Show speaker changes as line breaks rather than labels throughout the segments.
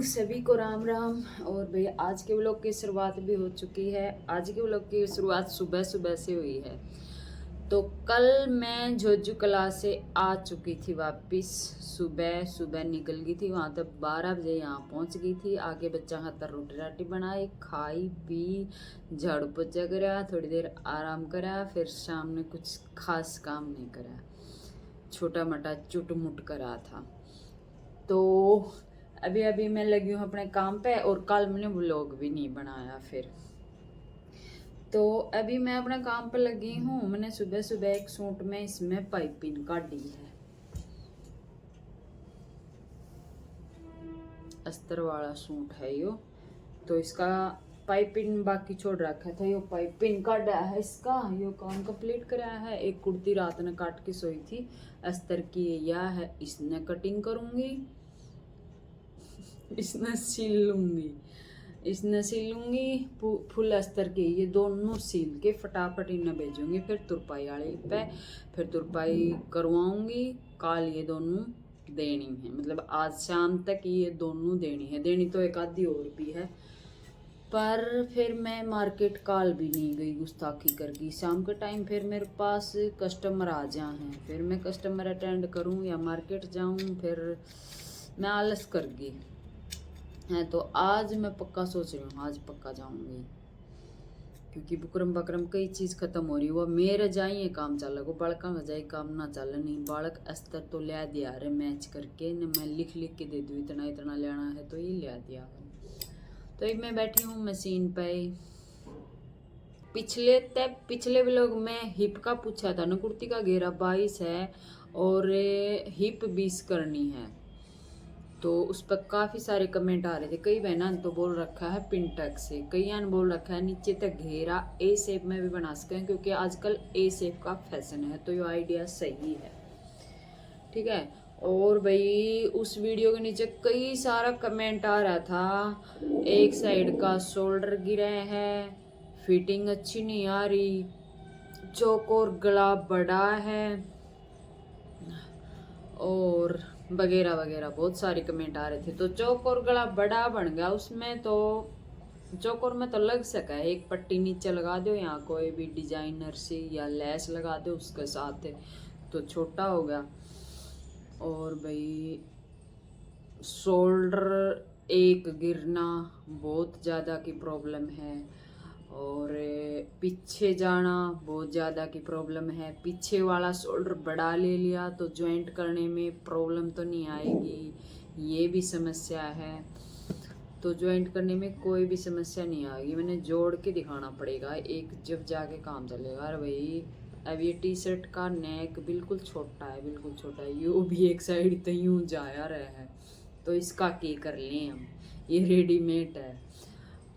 सभी को राम राम। और भैया आज के व्लॉग की शुरुआत भी हो चुकी है। आज के व्लॉग की शुरुआत सुबह सुबह से हुई है। तो कल मैं जोजू क्लास से आ चुकी थी वापस। सुबह सुबह निकल गई थी, वहाँ तक 12 बजे यहाँ पहुँच गई थी। आगे बच्चा खातर रोटी राटी बनाई, खाई पी, झाड़ू पोछा करा, थोड़ी देर आराम करा, फिर शाम में कुछ खास काम नहीं करा, छोटा मोटा चुटमुट करा था। तो अभी अभी मैं लगी हूँ अपने काम पे, और कल मैंने व्लॉग भी नहीं बनाया। फिर तो अभी मैं अपने काम पे लगी हूँ। मैंने सुबह सुबह एक सूट में इसमें पाइपिंग काटी है, अस्तर वाला सूट है यो। तो इसका पाइपिंग बाकी छोड़ रखा था, यो पाइपिंग काटा है इसका, यो काम कंप्लीट कराया है। एक कुर्ती रात ने काट के सोई थी अस्तर की, यह है इसने कटिंग करूंगी, इसने सिल लूंगी फुल अस्तर के। ये दोनों सिल के फटाफट इन्हें भेजूंगी फिर तुरपाई वाले पे, फिर तुरपाई करवाऊंगी। कल ये दोनों देनी है, मतलब आज शाम तक ये दोनों देनी है। देनी तो एक आधी और भी है, पर फिर मैं मार्केट कल भी नहीं गई, गुस्ताखी कर गई। शाम के टाइम फिर मेरे पास कस्टमर आ जाए हैं, फिर मैं कस्टमर अटेंड करूं या मार्केट जाऊं, फिर मैं आलस कर गई है। तो आज मैं पक्का सोच रही हूँ, आज पक्का जाऊंगी, क्योंकि बुकरम बकरम कई चीज़ खत्म हो रही है। वो मेरे जाइए काम चल को बालका का जाए काम ना चल नहीं। बालक अस्तर तो लिया दिया रहे मैच करके न, मैं लिख लिख के दे दूँ इतना इतना लेना है तो ये लिया दिया। तो एक मैं बैठी हूँ मशीन पे। पिछले व्लॉग में हिप का पूछा था ना, कुर्ती का घेरा 22 है और हिप 20 करनी है। तो उस पर काफ़ी सारे कमेंट आ रहे थे। कई बहना तो बोल रखा है पिंटक से, कई ने बोल रखा है नीचे तक घेरा ए शेप में भी बना सकते हैं, क्योंकि आजकल ए शेप का फैशन है। तो ये आइडिया सही है, ठीक है। और भाई उस वीडियो के नीचे कई सारा कमेंट आ रहा था, एक साइड का शोल्डर गिरा है, फिटिंग अच्छी नहीं आ रही, चौक और गला बड़ा है, और वगैरह वगैरह बहुत सारे कमेंट आ रहे थे। तो चौक और गला बड़ा बन गया उसमें, तो चौकोर में तो लग सका है, एक पट्टी नीचे लगा दो, यहाँ कोई भी डिजाइनर से या लेस लगा दो उसके साथ, तो छोटा होगा। और भाई शोल्डर एक गिरना बहुत ज़्यादा की प्रॉब्लम है, और पीछे जाना बहुत ज़्यादा की प्रॉब्लम है। पीछे वाला शोल्डर बड़ा ले लिया तो जॉइंट करने में प्रॉब्लम तो नहीं आएगी, ये भी समस्या है। तो जॉइंट करने में कोई भी समस्या नहीं आएगी, मैंने जोड़ के दिखाना पड़ेगा एक, जब जाके काम चलेगा। अरे भाई अब ये टी शर्ट का नेक बिल्कुल छोटा है, बिल्कुल छोटा है, यूँ भी एक साइड तो यूँ जाया रहा है, तो इसका क्या कर लें हम, ये रेडीमेड है।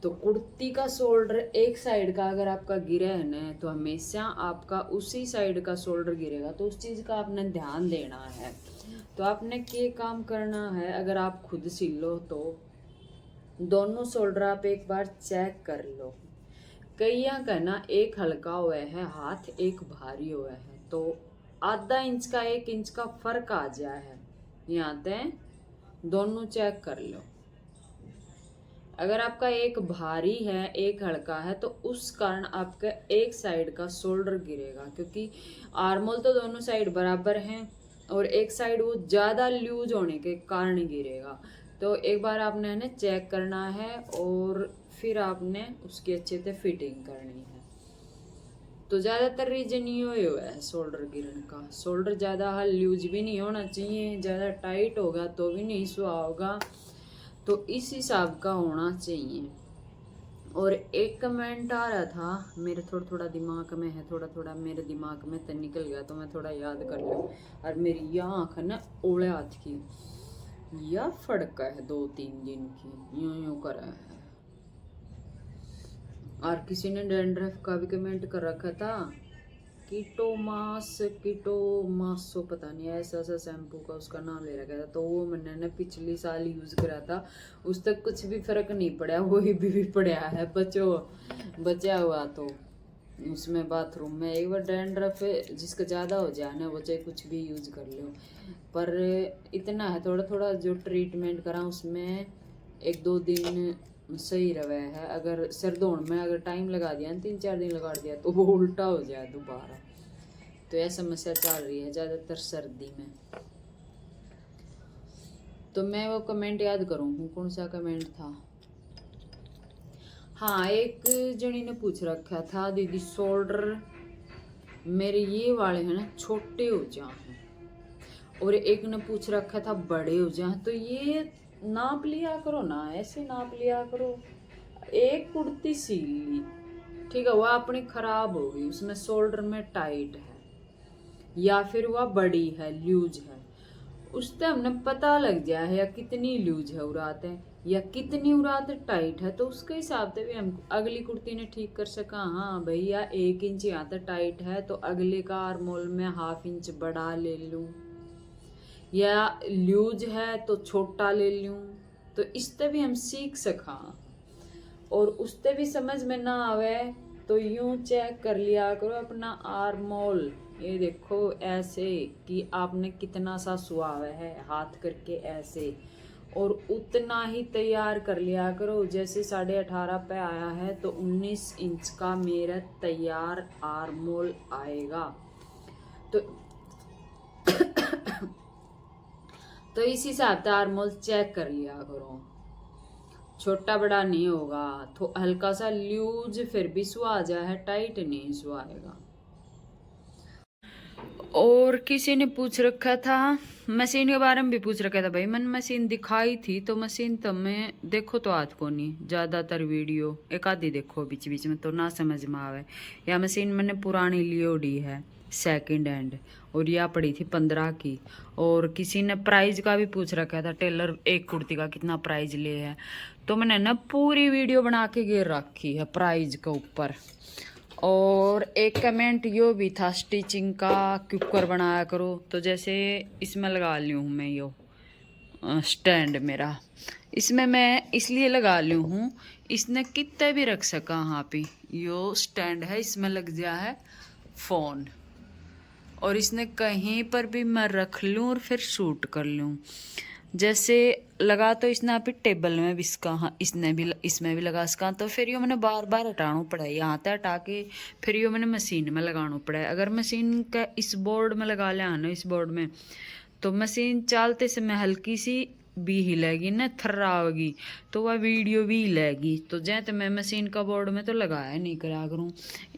तो कुर्ती का शोल्डर एक साइड का अगर आपका गिरा है ना, तो हमेशा आपका उसी साइड का शोल्डर गिरेगा, तो उस चीज़ का आपने ध्यान देना है। तो आपने क्या काम करना है, अगर आप खुद सिल लो तो दोनों शोल्डर आप एक बार चेक कर लो। कईया का ना एक हल्का हुआ है हाथ, एक भारी हुआ है, तो आधा इंच का 1 इंच का फर्क आ जाए है, यहाँ तक दोनों चेक कर लो। अगर आपका एक भारी है एक हल्का है, तो उस कारण आपका एक साइड का शोल्डर गिरेगा, क्योंकि आर्मोल तो दोनों साइड बराबर हैं, और एक साइड वो ज़्यादा लूज होने के कारण गिरेगा। तो एक बार आपने है ना चेक करना है, और फिर आपने उसकी अच्छे से फिटिंग करनी है। तो ज़्यादातर रीजन ये हुआ है शोल्डर गिरने का। शोल्डर ज़्यादा लूज भी नहीं होना चाहिए, ज़्यादा टाइट होगा तो भी नहीं सुहा होगा, तो इस हिसाब का होना चाहिए। और एक कमेंट आ रहा था मेरे थोड़ा थोड़ा दिमाग में है, थोड़ा थोड़ा मेरे दिमाग में तो निकल गया, तो मैं थोड़ा याद कर लूँ। और मेरी यह आँख है ना ओले हाथ की, यह फड़का है 2-3 दिन की, यूं यूं करा है। और किसी ने डैंड्रफ का भी कमेंट कर रखा था, कीटो मासो पता नहीं ऐसा ऐसा शैम्पू का उसका नाम ले रखा था। तो वो मैंने ना पिछली साल यूज़ करा था, उस तक कुछ भी फर्क नहीं पड़ा, वही भी पड़ा है बचा हुआ। तो उसमें बाथरूम में एक बार डैंड्रफ जिसका ज़्यादा हो जाए ना, वो चाहे कुछ भी यूज़ कर लो, पर इतना है थोड़ा थोड़ा जो ट्रीटमेंट करा उसमें एक दो दिन सही रहा है। अगर सर धोने में अगर टाइम लगा दिया, 3-4 दिन लगा दिया, तो वो उल्टा हो जाए दोबारा। तो यह समस्या चल रही है ज़्यादातर सर्दी में। तो मैं वो कमेंट याद करूँ, कौन सा कमेंट था। हाँ, एक जनी ने पूछ रखा था, दीदी शोल्डर मेरे ये वाले हैं ना छोटे हो जाए, और एक ने पूछ रखा था बड़े हो जाए। तो ये नाप लिया करो ना, ऐसे नाप लिया करो। एक कुर्ती सी ली, ठीक है, वह अपनी खराब हो गई, उसमें शोल्डर में टाइट है या फिर वह बड़ी है, लूज है, उससे हमने पता लग जाया है या कितनी लूज है उरात है या कितनी उरात टाइट है, तो उसके हिसाब से भी हम अगली कुर्ती ने ठीक कर सका। हाँ भैया 1 इंच यहाँ तक टाइट है तो अगले का आर्मोल में 1/2 इंच बढ़ा ले लूँ, या लूज है तो छोटा ले लूँ। तो इससे भी हम सीख सका, और उससे भी समझ में ना आवे तो यूं चेक कर लिया करो अपना आर्मोल। ये देखो ऐसे कि आपने कितना सा सुहावा है, हाथ करके ऐसे, और उतना ही तैयार कर लिया करो। जैसे 18.5 पे आया है तो 19 इंच का मेरा तैयार आर्मोल आएगा। तो तो इस हिसाब से आर्मोल चेक कर लिया करो, छोटा बड़ा नहीं होगा। तो हल्का सा लूज फिर भी सुहा जाए, टाइट नहीं सुहाएगा। और किसी ने पूछ रखा था मशीन के बारे में भी पूछ रखा था। भाई मैंने मशीन दिखाई थी, तो मशीन तो मैं देखो तो आज को नहीं, ज़्यादातर वीडियो एक आधी देखो बीच बीच में तो ना समझ में आवे। या मशीन मैंने पुरानी लियोडी है सेकंड हैंड, और यह पड़ी थी 15 की। और किसी ने प्राइस का भी पूछ रखा था, टेलर एक कुर्ती का कितना प्राइस ले है, तो मैंने ना पूरी वीडियो बना के गिर रखी है प्राइस के ऊपर। और एक कमेंट यो भी था स्टिचिंग का कुकर बनाया करो, तो जैसे इसमें लगा ली हूँ मैं यो स्टैंड मेरा, इसमें मैं इसलिए लगा ली हूँ, इसने कितने भी रख सका। हाँ पे यो स्टैंड है, इसमें लग गया है फ़ोन, और इसने कहीं पर भी मैं रख लूँ और फिर शूट कर लूँ। जैसे लगा तो इसने आप टेबल में भी इसका, हाँ इसने भी इसमें भी लगा सका, तो फिर यो मैंने बार बार हटाना पड़ा है, यहाँ तक हटा के फिर यो मैंने मशीन में लगाना पड़ा है। अगर मशीन का इस बोर्ड में लगा लिया ना, इस बोर्ड में, तो मशीन चलते समय हल्की सी भी हिलेगी ना, थर्राएगी, तो वह वीडियो भी हिलेगी। तो जैसे मैं मशीन का बोर्ड में तो लगाया नहीं करा करूँ।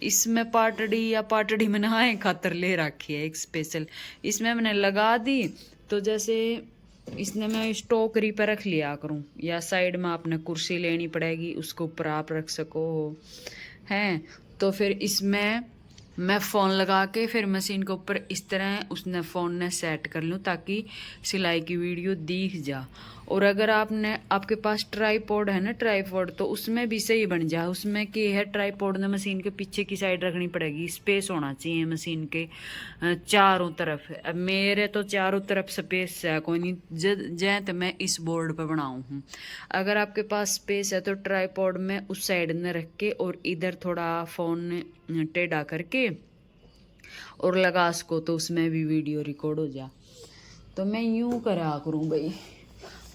इसमें पाटड़ी या पाटड़ी मैंने हाँ खातर ले रखी है एक स्पेशल, इसमें मैंने लगा दी। तो जैसे इसने मैं स्टोकरी पर रख लिया करूँ, या साइड में आपने कुर्सी लेनी पड़ेगी, उसको ऊपर आप रख सको हैं। तो फिर इसमें मैं फ़ोन लगा के फिर मशीन के ऊपर इस तरह उसने फ़ोन ने सेट कर लूँ ताकि सिलाई की वीडियो दिख जा। और अगर आपने आपके पास ट्राईपॉड है ना, ट्राईपॉड, तो उसमें भी सही बन जाए। उसमें क्या है, ट्राईपॉड ने मशीन के पीछे की साइड रखनी पड़ेगी, स्पेस होना चाहिए मशीन के चारों तरफ। अब मेरे तो चारों तरफ स्पेस है कोई नहीं, जै तो मैं इस बोर्ड पर बनाऊँ हूँ। अगर आपके पास स्पेस है तो ट्राईपॉड में उस साइड में रख के और इधर थोड़ा फ़ोन टेढ़ा करके और लगा सको, तो उसमें भी वीडियो रिकॉर्ड हो जा। तो मैं यूं करा करूं भाई।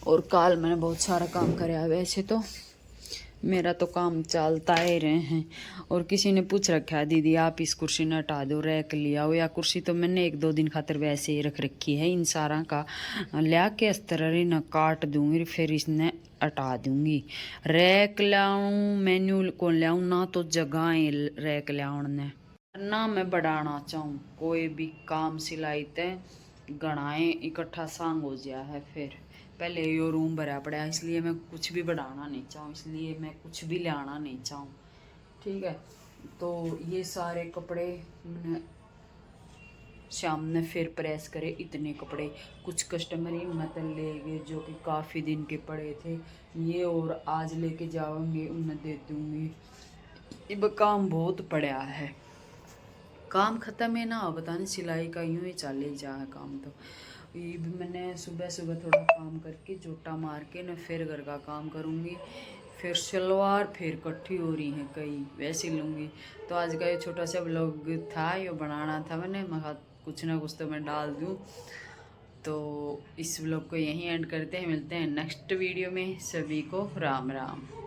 और कल मैंने बहुत सारा काम कराया, वैसे तो मेरा तो काम चलता ही रहे हैं। और किसी ने पूछ रखा है दीदी आप इस कुर्सी ने हटा दो, रैक लिया हो। या कुर्सी तो मैंने 1-2 दिन खातर वैसे ही रख रखी है, इन सारा का लिया के अस्तर न काट दूंगी, फिर इसने हटा दूंगी। रैक लाऊं मेन्यू को लाऊं ना, तो जगह रैक लाउन ने ना मैं बढ़ाना चाहूँ कोई भी काम सिलाई ते गणाएं इकट्ठा सांग हो गया है। फिर पहले यो रूम भरा पड़ा है, इसलिए मैं कुछ भी बढ़ाना नहीं चाहूँ, इसलिए मैं कुछ भी लाना नहीं चाहूँ, ठीक है। तो ये सारे कपड़े मैंने शाम ने फिर प्रेस करे, इतने कपड़े कुछ कस्टमर हिम्मत ले गए जो कि काफ़ी दिन के पड़े थे, ये और आज लेके जाऊंगी उन्हें दे दूँगी। अब काम बहुत पड़ा है, काम ख़त्म है ना, बता नहीं सिलाई का यूँ ही चले जा है काम। तो ये भी मैंने सुबह सुबह थोड़ा काम करके जोटा मार के ना फिर घर का काम करूँगी। फिर सलवार फिर इकट्ठी हो रही हैं कई, वैसे लूँगी। तो आज का ये छोटा सा ब्लॉग था, ये बनाना था मैंने, मैं कुछ ना कुछ तो मैं डाल दूँ। तो इस व्लॉग को यहीं एंड करते हैं, मिलते हैं नेक्स्ट वीडियो में। सभी को राम राम।